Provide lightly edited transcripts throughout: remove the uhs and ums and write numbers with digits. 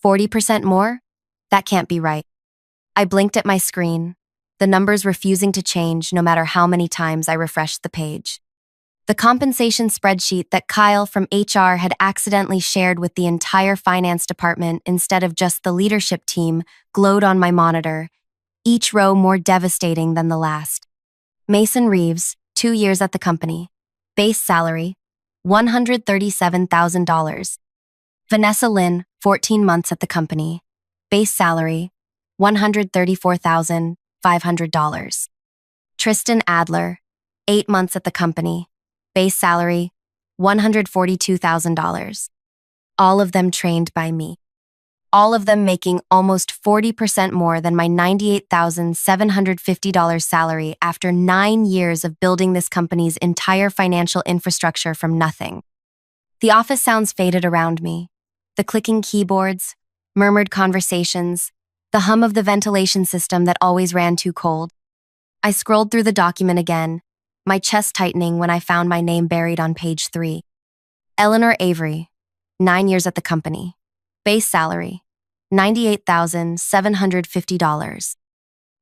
40% more? That can't be right. I blinked at my screen, the numbers refusing to change no matter how many times I refreshed the page. The compensation spreadsheet that Kyle from HR had accidentally shared with the entire finance department instead of just the leadership team glowed on my monitor, each row more devastating than the last. Mason Reeves, 2 years at the company. Base salary, $137,000. Vanessa Lynn, 14 months at the company. Base salary, $134,500. Tristan Adler, 8 months at the company. Base salary, $142,000. All of them trained by me. All of them making almost 40% more than my $98,750 salary after 9 years of building this company's entire financial infrastructure from nothing. The office sounds faded around me. The clicking keyboards, murmured conversations, the hum of the ventilation system that always ran too cold. I scrolled through the document again, my chest tightening when I found my name buried on page 3. Eleanor Avery, 9 years at the company. Base salary, $98,750.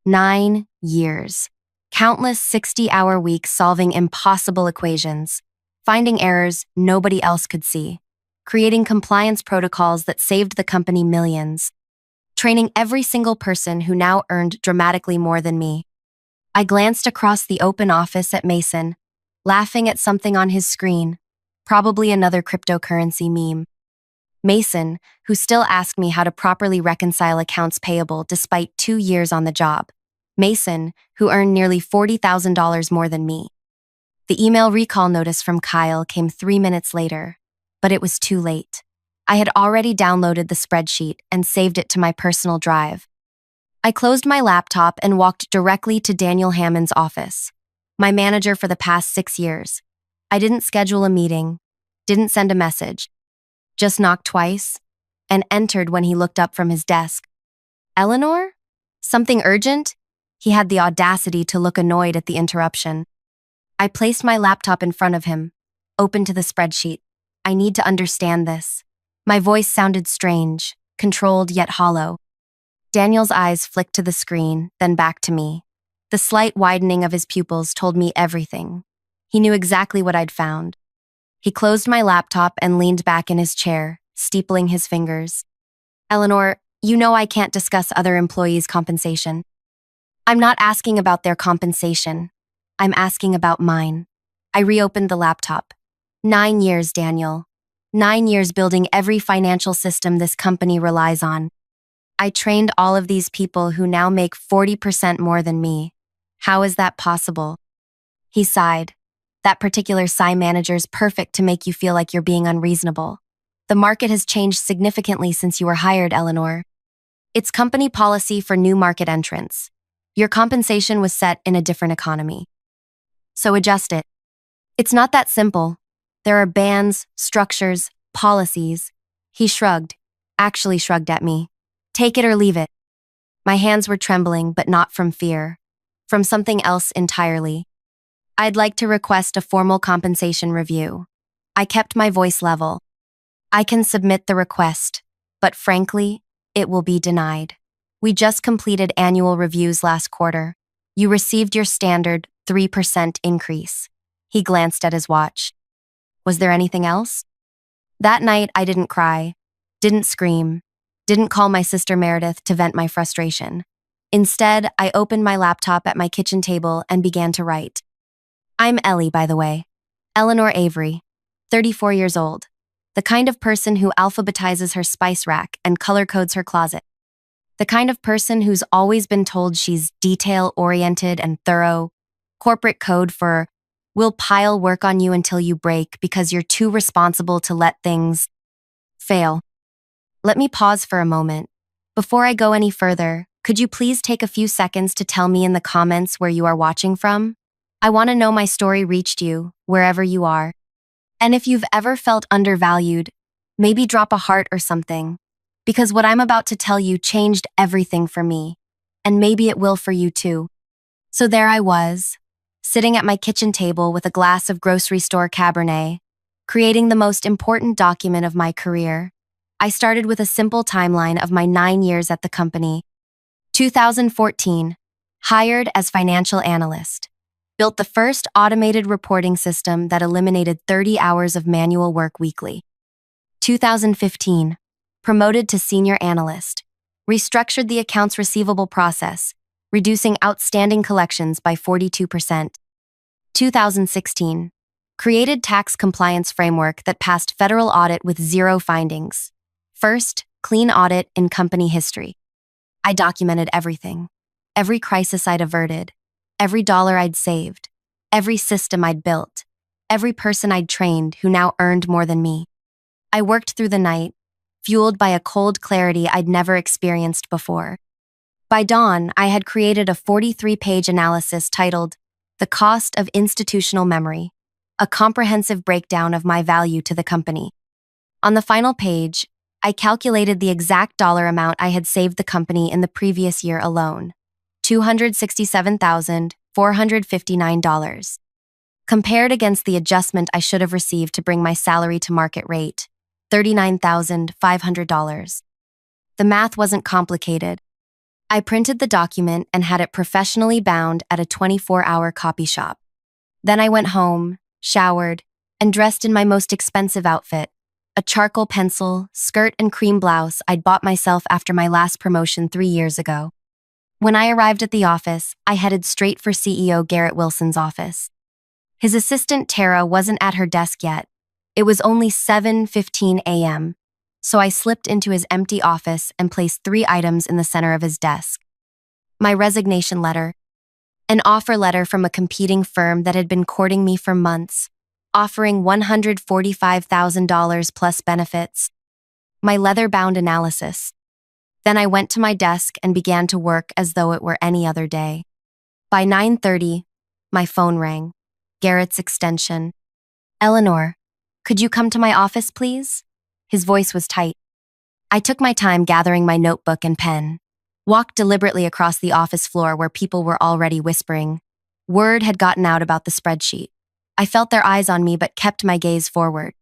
9 years. Countless 60-hour weeks solving impossible equations, finding errors nobody else could see, creating compliance protocols that saved the company millions, training every single person who now earned dramatically more than me. I glanced across the open office at Mason, laughing at something on his screen, probably another cryptocurrency meme. Mason, who still asked me how to properly reconcile accounts payable despite 2 years on the job. Mason, who earned nearly $40,000 more than me. The email recall notice from Kyle came 3 minutes later, but it was too late. I had already downloaded the spreadsheet and saved it to my personal drive. I closed my laptop and walked directly to Daniel Hammond's office, my manager for the past 6 years. I didn't schedule a meeting, didn't send a message, just knocked twice, and entered when he looked up from his desk. Eleanor? Something urgent? He had the audacity to look annoyed at the interruption. I placed my laptop in front of him, open to the spreadsheet. I need to understand this. My voice sounded strange, controlled yet hollow. Daniel's eyes flicked to the screen, then back to me. The slight widening of his pupils told me everything. He knew exactly what I'd found. He closed my laptop and leaned back in his chair, steepling his fingers. Eleanor, you know I can't discuss other employees' compensation. I'm not asking about their compensation. I'm asking about mine. I reopened the laptop. 9 years, Daniel. 9 years building every financial system this company relies on. I trained all of these people who now make 40% more than me. How is that possible? He sighed. That particular sigh manager's perfect to make you feel like you're being unreasonable. The market has changed significantly since you were hired, Eleanor. It's company policy for new market entrants. Your compensation was set in a different economy. So adjust it. It's not that simple. There are bands, structures, policies. He shrugged, actually shrugged at me. Take it or leave it. My hands were trembling, but not from fear. From something else entirely. I'd like to request a formal compensation review. I kept my voice level. I can submit the request, but frankly, it will be denied. We just completed annual reviews last quarter. You received your standard 3% increase. He glanced at his watch. Was there anything else? That night, I didn't cry, didn't scream, didn't call my sister Meredith to vent my frustration. Instead, I opened my laptop at my kitchen table and began to write. I'm Ellie, by the way. Eleanor Avery, 34 years old. The kind of person who alphabetizes her spice rack and color codes her closet. The kind of person who's always been told she's detail-oriented and thorough. Corporate code for, we'll pile work on you until you break because you're too responsible to let things fail. Let me pause for a moment. Before I go any further, could you please take a few seconds to tell me in the comments where you are watching from? I want to know my story reached you, wherever you are. And if you've ever felt undervalued, maybe drop a heart or something. Because what I'm about to tell you changed everything for me. And maybe it will for you too. So there I was, sitting at my kitchen table with a glass of grocery store Cabernet, creating the most important document of my career. I started with a simple timeline of my 9 years at the company. 2014, hired as financial analyst. Built the first automated reporting system that eliminated 30 hours of manual work weekly. 2015, promoted to senior analyst. Restructured the accounts receivable process, reducing outstanding collections by 42%. 2016, created tax compliance framework that passed federal audit with zero findings. First, clean audit in company history. I documented everything. Every crisis I'd averted, every dollar I'd saved, every system I'd built, every person I'd trained who now earned more than me. I worked through the night, fueled by a cold clarity I'd never experienced before. By dawn, I had created a 43-page analysis titled The Cost of Institutional Memory, a comprehensive breakdown of my value to the company. On the final page, I calculated the exact dollar amount I had saved the company in the previous year alone, $267,459. Compared against the adjustment I should have received to bring my salary to market rate, $39,500. The math wasn't complicated. I printed the document and had it professionally bound at a 24-hour copy shop. Then I went home, showered, and dressed in my most expensive outfit, a charcoal pencil, skirt, and cream blouse I'd bought myself after my last promotion 3 years ago. When I arrived at the office, I headed straight for CEO Garrett Wilson's office. His assistant Tara wasn't at her desk yet. It was only 7:15 a.m., so I slipped into his empty office and placed 3 items in the center of his desk. My resignation letter, an offer letter from a competing firm that had been courting me for months, offering $145,000 plus benefits, my leather-bound analysis. Then I went to my desk and began to work as though it were any other day. By 9:30, my phone rang. Garrett's extension. "Eleanor, could you come to my office, please?" His voice was tight. I took my time gathering my notebook and pen, walked deliberately across the office floor where people were already whispering. Word had gotten out about the spreadsheet. I felt their eyes on me but kept my gaze forward.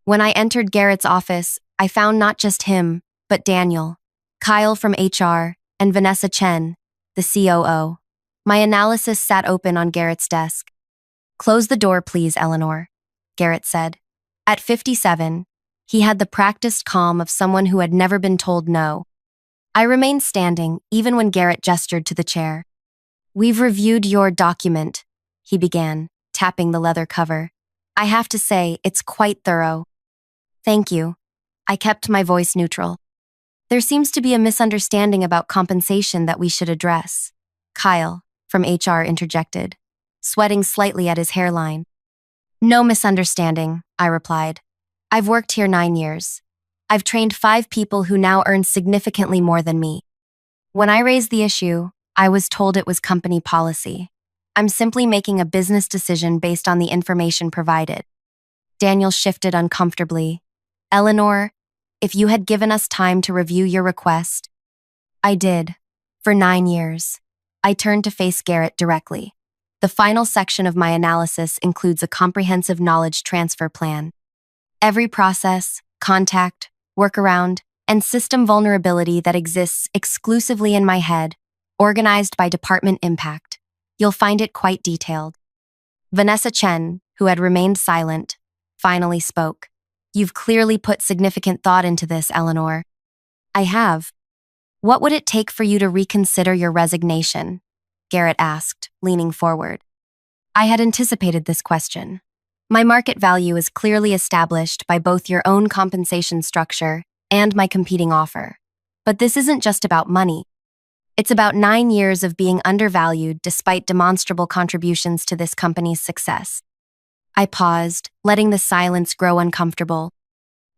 When I entered Garrett's office, I found not just him, but Daniel, Kyle from HR, and Vanessa Chen, the COO. My analysis sat open on Garrett's desk. "Close the door, please, Eleanor," Garrett said. At 57, he had the practiced calm of someone who had never been told no. I remained standing, even when Garrett gestured to the chair. "We've reviewed your document," he began, tapping the leather cover. "I have to say, it's quite thorough." "Thank you." I kept my voice neutral. "There seems to be a misunderstanding about compensation that we should address," Kyle, from HR, interjected, sweating slightly at his hairline. "No misunderstanding," I replied. "I've worked here 9 years. I've trained 5 people who now earn significantly more than me. When I raised the issue, I was told it was company policy. I'm simply making a business decision based on the information provided." Daniel shifted uncomfortably. "Eleanor, if you had given us time to review your request..." "I did. For 9 years." I turned to face Garrett directly. "The final section of my analysis includes a comprehensive knowledge transfer plan. Every process, contact, workaround, and system vulnerability that exists exclusively in my head, organized by department impact. You'll find it quite detailed." Vanessa Chen, who had remained silent, finally spoke. "You've clearly put significant thought into this, Eleanor." "I have." "What would it take for you to reconsider your resignation?" Garrett asked, leaning forward. I had anticipated this question. My market value is clearly established by both your own compensation structure and my competing offer. But this isn't just about money. It's about 9 years of being undervalued despite demonstrable contributions to this company's success. I paused, letting the silence grow uncomfortable.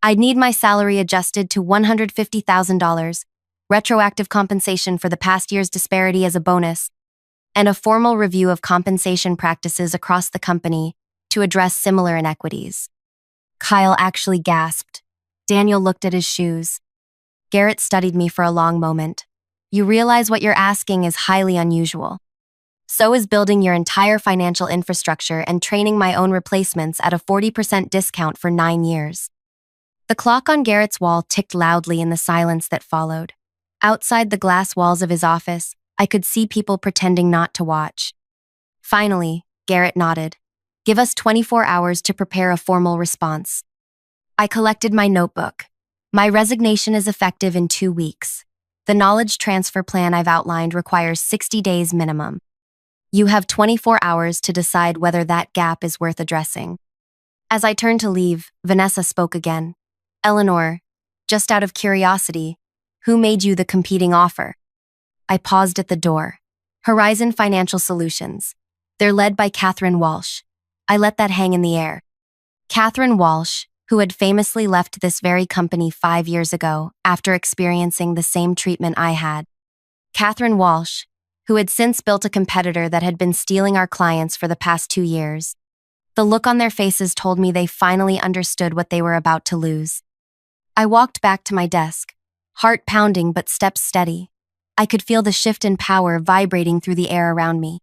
"I'd need my salary adjusted to $150,000, retroactive compensation for the past year's disparity as a bonus, and a formal review of compensation practices across the company to address similar inequities." Kyle actually gasped. Daniel looked at his shoes. Garrett studied me for a long moment. "You realize what you're asking is highly unusual. So is building your entire financial infrastructure and training my own replacements at a 40% discount for 9 years. The clock on Garrett's wall ticked loudly in the silence that followed. Outside the glass walls of his office, I could see people pretending not to watch. Finally, Garrett nodded. Give us 24 hours to prepare a formal response. I collected my notebook. My resignation is effective in 2 weeks. The knowledge transfer plan I've outlined requires 60 days minimum. You have 24 hours to decide whether that gap is worth addressing. As I turned to leave, Vanessa spoke again. Eleanor, just out of curiosity, who made you the competing offer? I paused at the door. Horizon Financial Solutions. They're led by Catherine Walsh. I let that hang in the air. Catherine Walsh, who had famously left this very company 5 years ago after experiencing the same treatment I had. Catherine Walsh, who had since built a competitor that had been stealing our clients for the past 2 years. The look on their faces told me they finally understood what they were about to lose. I walked back to my desk, heart pounding but steps steady. I could feel the shift in power vibrating through the air around me.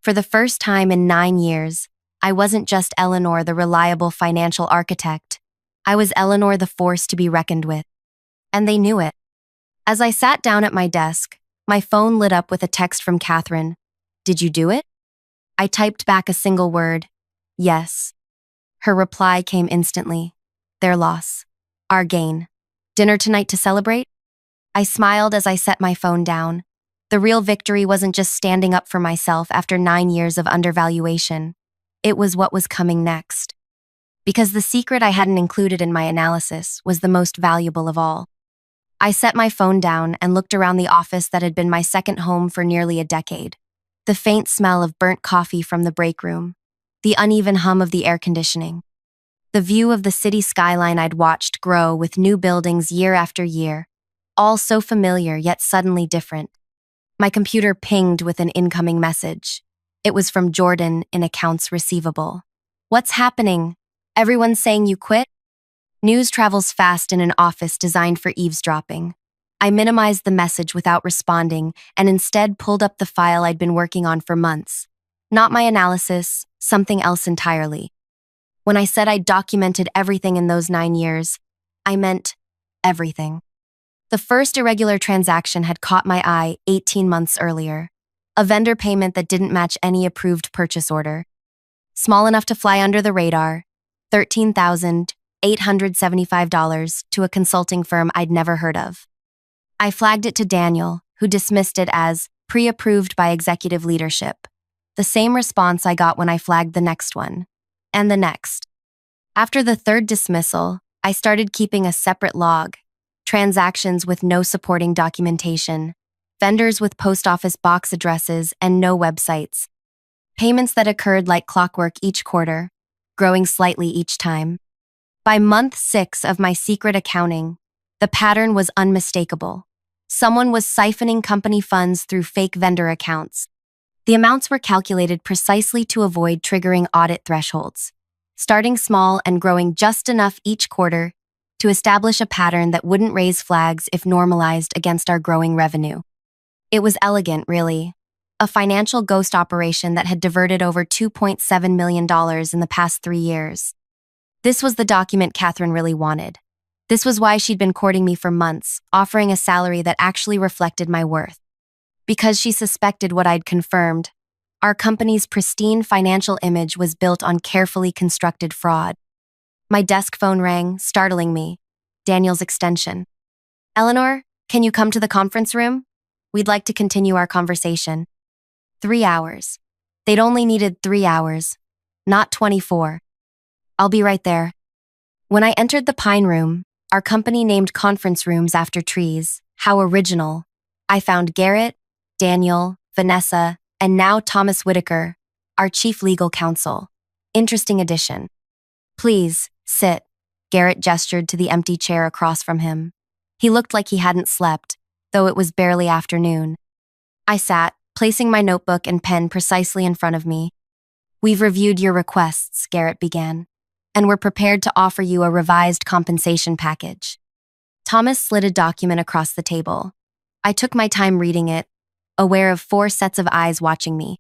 For the first time in 9 years, I wasn't just Eleanor, the reliable financial architect. I was Eleanor, the force to be reckoned with. And they knew it. As I sat down at my desk, my phone lit up with a text from Catherine. Did you do it? I typed back a single word. Yes. Her reply came instantly. Their loss. Our gain. Dinner tonight to celebrate? I smiled as I set my phone down. The real victory wasn't just standing up for myself after 9 years of undervaluation. It was what was coming next. Because the secret I hadn't included in my analysis was the most valuable of all. I set my phone down and looked around the office that had been my second home for nearly a decade. The faint smell of burnt coffee from the break room. The uneven hum of the air conditioning. The view of the city skyline I'd watched grow with new buildings year after year. All so familiar yet suddenly different. My computer pinged with an incoming message. It was from Jordan in accounts receivable. What's happening? Everyone's saying you quit? News travels fast in an office designed for eavesdropping. I minimized the message without responding and instead pulled up the file I'd been working on for months. Not my analysis, something else entirely. When I said I'd documented everything in those 9 years, I meant everything. The first irregular transaction had caught my eye 18 months earlier. A vendor payment that didn't match any approved purchase order. Small enough to fly under the radar, $13,875 to a consulting firm I'd never heard of. I flagged it to Daniel, who dismissed it as pre-approved by executive leadership. The same response I got when I flagged the next one. And the next. After the third dismissal, I started keeping a separate log. Transactions with no supporting documentation. Vendors with post office box addresses and no websites. Payments that occurred like clockwork each quarter, growing slightly each time. By month 6 of my secret accounting, the pattern was unmistakable. Someone was siphoning company funds through fake vendor accounts. The amounts were calculated precisely to avoid triggering audit thresholds, starting small and growing just enough each quarter to establish a pattern that wouldn't raise flags if normalized against our growing revenue. It was elegant, really. A financial ghost operation that had diverted over $2.7 million in the past 3 years. This was the document Catherine really wanted. This was why she'd been courting me for months, offering a salary that actually reflected my worth. Because she suspected what I'd confirmed, our company's pristine financial image was built on carefully constructed fraud. My desk phone rang, startling me. Daniel's extension. Eleanor, can you come to the conference room? We'd like to continue our conversation. 3 hours. They'd only needed 3 hours, not 24. I'll be right there. When I entered the Pine Room, our company named conference rooms after trees, how original, I found Garrett, Daniel, Vanessa, and now Thomas Whitaker, our chief legal counsel. Interesting addition. Please, sit. Garrett gestured to the empty chair across from him. He looked like he hadn't slept, though it was barely afternoon. I sat, placing my notebook and pen precisely in front of me. We've reviewed your requests, Garrett began, and we're prepared to offer you a revised compensation package. Thomas slid a document across the table. I took my time reading it, aware of 4 sets of eyes watching me.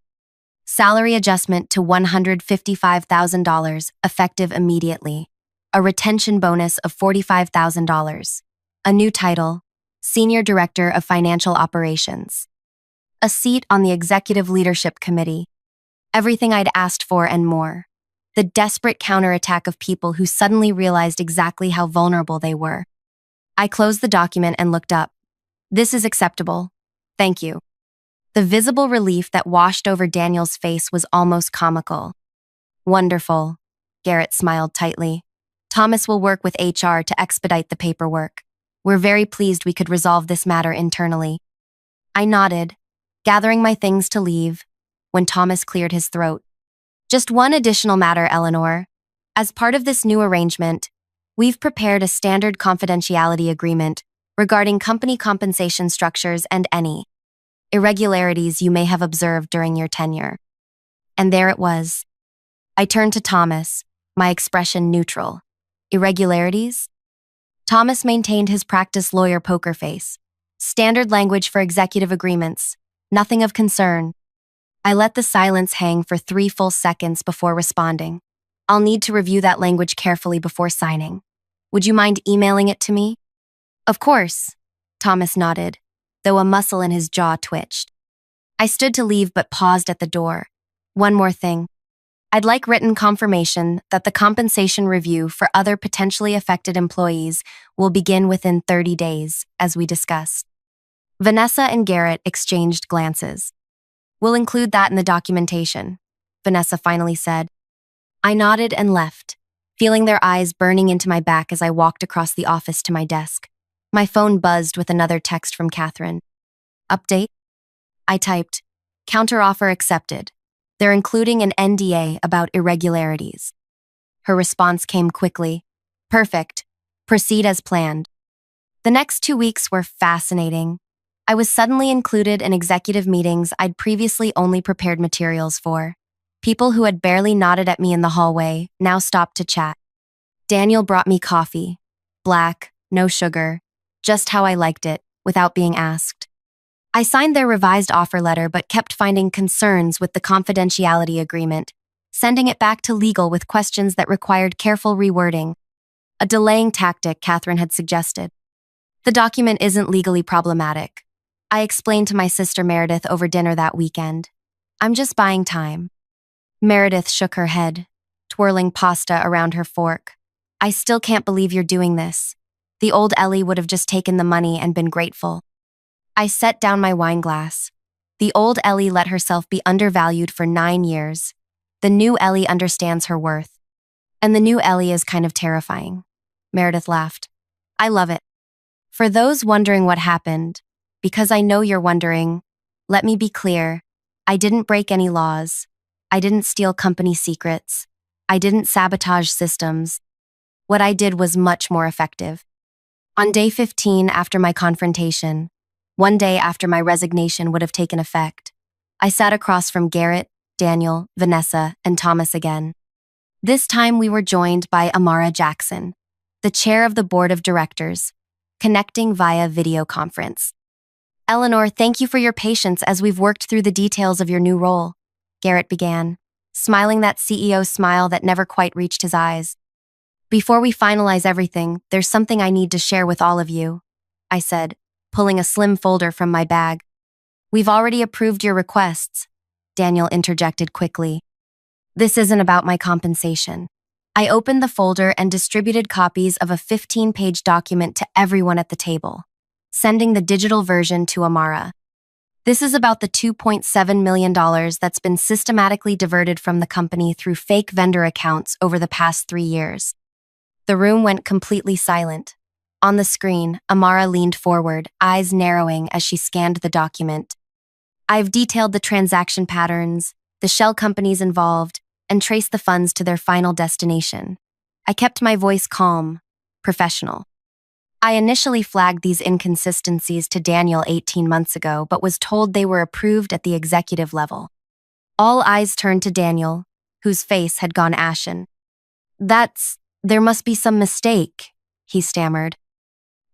Salary adjustment to $155,000, effective immediately. a retention bonus of $45,000, a new title, Senior Director of Financial Operations, a seat on the Executive Leadership Committee, everything I'd asked for and more. The desperate counterattack of people who suddenly realized exactly how vulnerable they were. I closed the document and looked up. This is acceptable. Thank you. The visible relief that washed over Daniel's face was almost comical. Wonderful. Garrett smiled tightly. Thomas will work with HR to expedite the paperwork. We're very pleased we could resolve this matter internally. I nodded, gathering my things to leave, when Thomas cleared his throat. Just one additional matter, Eleanor. As part of this new arrangement, we've prepared a standard confidentiality agreement regarding company compensation structures and any irregularities you may have observed during your tenure. And there it was. I turned to Thomas, my expression neutral. Irregularities? Thomas maintained his practice lawyer poker face. Standard language for executive agreements. Nothing of concern. I let the silence hang for 3 full seconds before responding. I'll need to review that language carefully before signing. Would you mind emailing it to me? Of course, Thomas nodded, though a muscle in his jaw twitched. I stood to leave but paused at the door. One more thing. I'd like written confirmation that the compensation review for other potentially affected employees will begin within 30 days, as we discussed. Vanessa and Garrett exchanged glances. We'll include that in the documentation, Vanessa finally said. I nodded and left, feeling their eyes burning into my back as I walked across the office to my desk. My phone buzzed with another text from Catherine. Update? I typed, counteroffer accepted. They're including an NDA about irregularities. Her response came quickly. Perfect. Proceed as planned. The next 2 weeks were fascinating. I was suddenly included in executive meetings I'd previously only prepared materials for. People who had barely nodded at me in the hallway now stopped to chat. Daniel brought me coffee. Black, no sugar, just how I liked it, without being asked. I signed their revised offer letter but kept finding concerns with the confidentiality agreement, sending it back to legal with questions that required careful rewording. A delaying tactic Catherine had suggested. The document isn't legally problematic. I explained to my sister Meredith over dinner that weekend. I'm just buying time. Meredith shook her head, twirling pasta around her fork. I still can't believe you're doing this. The old Ellie would have just taken the money and been grateful. I set down my wine glass. The old Ellie let herself be undervalued for 9 years. The new Ellie understands her worth. And the new Ellie is kind of terrifying. Meredith laughed. I love it. For those wondering what happened, because I know you're wondering, let me be clear. I didn't break any laws. I didn't steal company secrets. I didn't sabotage systems. What I did was much more effective. On day 15 after my confrontation, one day after my resignation would have taken effect, I sat across from Garrett, Daniel, Vanessa, and Thomas again. This time we were joined by Amara Jackson, the chair of the board of directors, connecting via video conference. Eleanor, thank you for your patience as we've worked through the details of your new role, Garrett began, smiling that CEO smile that never quite reached his eyes. Before we finalize everything, there's something I need to share with all of you, I said, pulling a slim folder from my bag. We've already approved your requests, Daniel interjected quickly. This isn't about my compensation. I opened the folder and distributed copies of a 15-page document to everyone at the table, sending the digital version to Amara. This is about the $2.7 million that's been systematically diverted from the company through fake vendor accounts over the past 3 years. The room went completely silent. On the screen, Amara leaned forward, eyes narrowing as she scanned the document. I've detailed the transaction patterns, the shell companies involved, and traced the funds to their final destination. I kept my voice calm, professional. I initially flagged these inconsistencies to Daniel 18 months ago, but was told they were approved at the executive level. All eyes turned to Daniel, whose face had gone ashen. There must be some mistake, he stammered.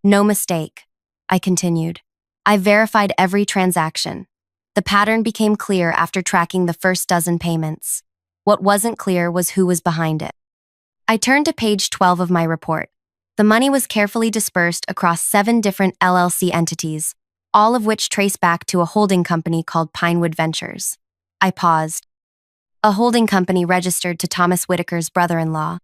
No mistake, I continued. I verified every transaction. The pattern became clear after tracking the first dozen payments. What wasn't clear was who was behind it. I turned to page 12 of my report. The money was carefully dispersed across 7 different LLC entities, all of which trace back to a holding company called Pinewood Ventures. I paused. A holding company registered to Thomas Whitaker's brother-in-law.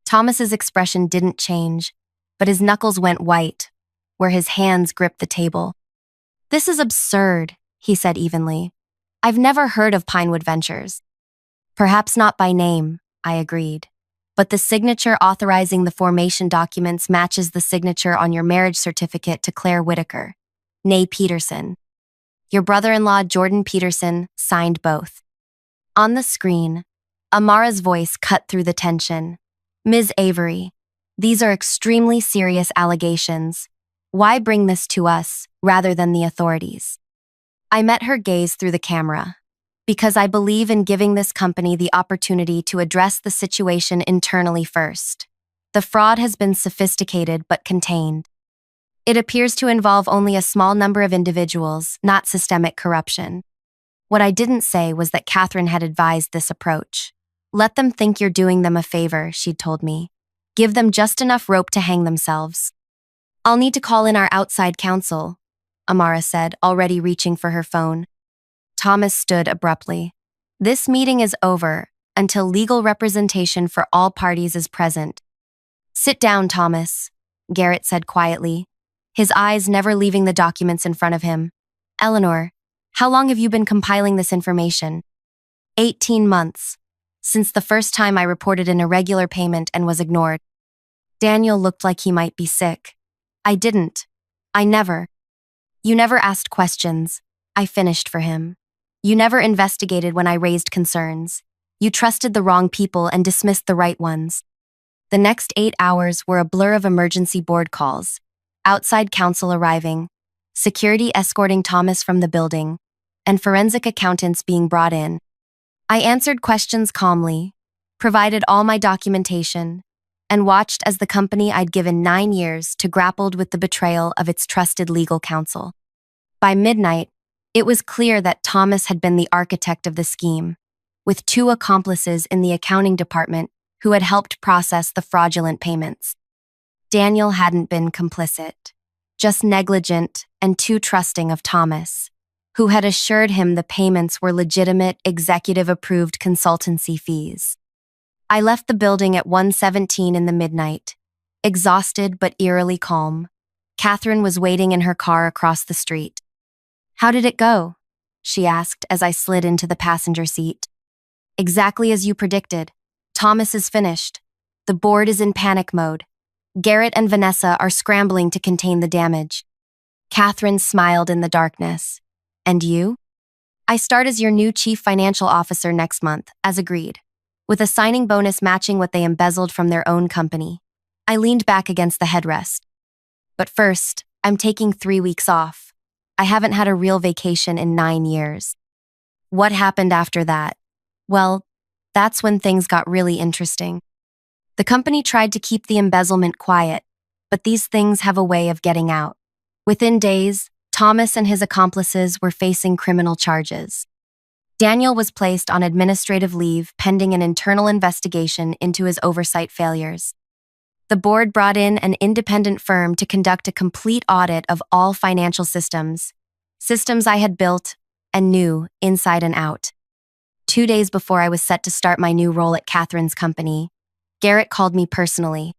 Thomas's expression didn't change, but his knuckles went white, where his hands gripped the table. "This is absurd," he said evenly. "I've never heard of Pinewood Ventures." "Perhaps not by name," I agreed. "But the signature authorizing the formation documents matches the signature on your marriage certificate to Claire Whitaker, née Peterson. Your brother-in-law, Jordan Peterson, signed both." On the screen, Amara's voice cut through the tension. "Ms. Avery, these are extremely serious allegations. Why bring this to us rather than the authorities?" I met her gaze through the camera. "Because I believe in giving this company the opportunity to address the situation internally first. The fraud has been sophisticated but contained. It appears to involve only a small number of individuals, not systemic corruption." What I didn't say was that Catherine had advised this approach. "Let them think you're doing them a favor," she'd told me. "Give them just enough rope to hang themselves." "I'll need to call in our outside counsel," Amara said, already reaching for her phone. Thomas stood abruptly. "This meeting is over until legal representation for all parties is present." "Sit down, Thomas," Garrett said quietly, his eyes never leaving the documents in front of him. "Eleanor, how long have you been compiling this information?" 18 months, since the first time I reported an irregular payment and was ignored." Daniel looked like he might be sick. "I didn't. I never. You never asked questions. I finished for him. You never investigated when I raised concerns. You trusted the wrong people and dismissed the right ones." The next 8 hours were a blur of emergency board calls, outside counsel arriving, security escorting Thomas from the building, and forensic accountants being brought in. I answered questions calmly, provided all my documentation, and watched as the company I'd given 9 years to grappled with the betrayal of its trusted legal counsel. By midnight, it was clear that Thomas had been the architect of the scheme, with 2 accomplices in the accounting department who had helped process the fraudulent payments. Daniel hadn't been complicit, just negligent and too trusting of Thomas, who had assured him the payments were legitimate executive-approved consultancy fees. I left the building at 1:17 in the midnight, exhausted but eerily calm. Catherine was waiting in her car across the street. "How did it go?" she asked as I slid into the passenger seat. "Exactly as you predicted. Thomas is finished. The board is in panic mode. Garrett and Vanessa are scrambling to contain the damage." Catherine smiled in the darkness. "And you?" "I start as your new chief financial officer next month, as agreed, with a signing bonus matching what they embezzled from their own company." I leaned back against the headrest. "But first, I'm taking 3 weeks off. I haven't had a real vacation in 9 years." What happened after that? Well, that's when things got really interesting. The company tried to keep the embezzlement quiet, but these things have a way of getting out. Within days, Thomas and his accomplices were facing criminal charges. Daniel was placed on administrative leave pending an internal investigation into his oversight failures. The board brought in an independent firm to conduct a complete audit of all financial systems I had built and knew inside and out. 2 days before I was set to start my new role at Catherine's company, Garrett called me personally.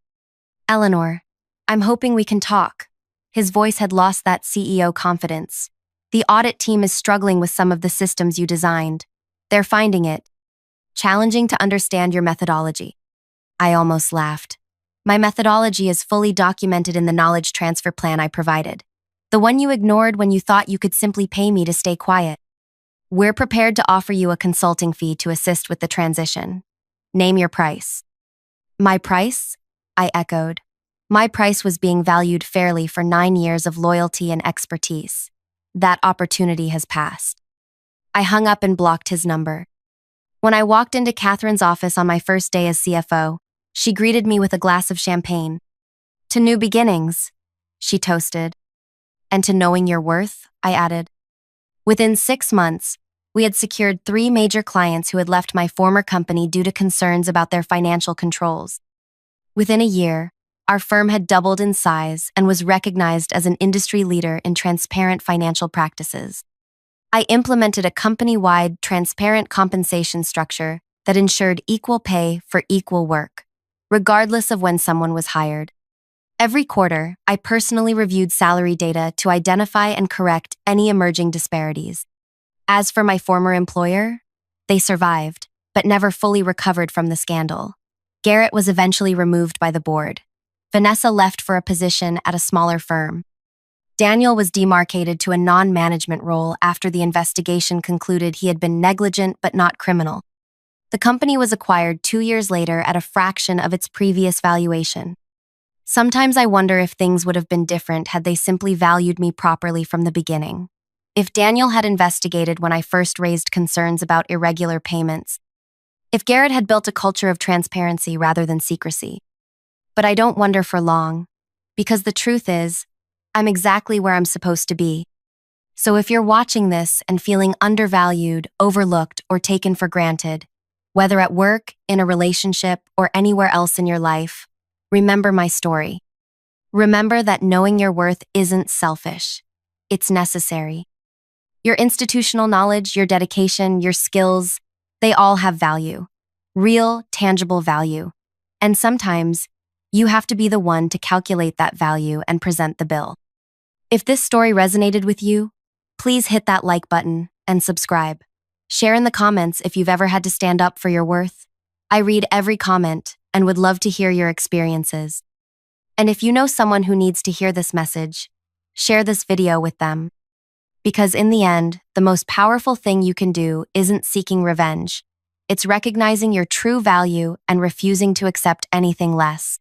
"Eleanor, I'm hoping we can talk." His voice had lost that CEO confidence. "The audit team is struggling with some of the systems you designed. They're finding it challenging to understand your methodology." I almost laughed. "My methodology is fully documented in the knowledge transfer plan I provided. The one you ignored when you thought you could simply pay me to stay quiet. We're prepared to offer you a consulting fee to assist with the transition. Name your price." "My price?" I echoed. My price was being valued fairly for 9 years of loyalty and expertise. That opportunity has passed. I hung up and blocked his number. When I walked into Catherine's office on my first day as CFO, she greeted me with a glass of champagne. "To new beginnings," she toasted. "And to knowing your worth," I added. Within 6 months, we had secured 3 major clients who had left my former company due to concerns about their financial controls. Within a year, our firm had doubled in size and was recognized as an industry leader in transparent financial practices. I implemented a company-wide transparent compensation structure that ensured equal pay for equal work, regardless of when someone was hired. Every quarter, I personally reviewed salary data to identify and correct any emerging disparities. As for my former employer, they survived, but never fully recovered from the scandal. Garrett was eventually removed by the board. Vanessa left for a position at a smaller firm. Daniel was demarcated to a non-management role after the investigation concluded he had been negligent but not criminal. The company was acquired 2 years later at a fraction of its previous valuation. Sometimes I wonder if things would have been different had they simply valued me properly from the beginning. If Daniel had investigated when I first raised concerns about irregular payments. If Garrett had built a culture of transparency rather than secrecy. But I don't wonder for long, because the truth is, I'm exactly where I'm supposed to be. So if you're watching this and feeling undervalued, overlooked, or taken for granted, whether at work, in a relationship, or anywhere else in your life, remember my story. Remember that knowing your worth isn't selfish. It's necessary. Your institutional knowledge, your dedication, your skills, they all have value. Real, tangible value. And sometimes, you have to be the one to calculate that value and present the bill. If this story resonated with you, please hit that like button and subscribe. Share in the comments if you've ever had to stand up for your worth. I read every comment and would love to hear your experiences. And if you know someone who needs to hear this message, share this video with them. Because in the end, the most powerful thing you can do isn't seeking revenge. It's recognizing your true value and refusing to accept anything less.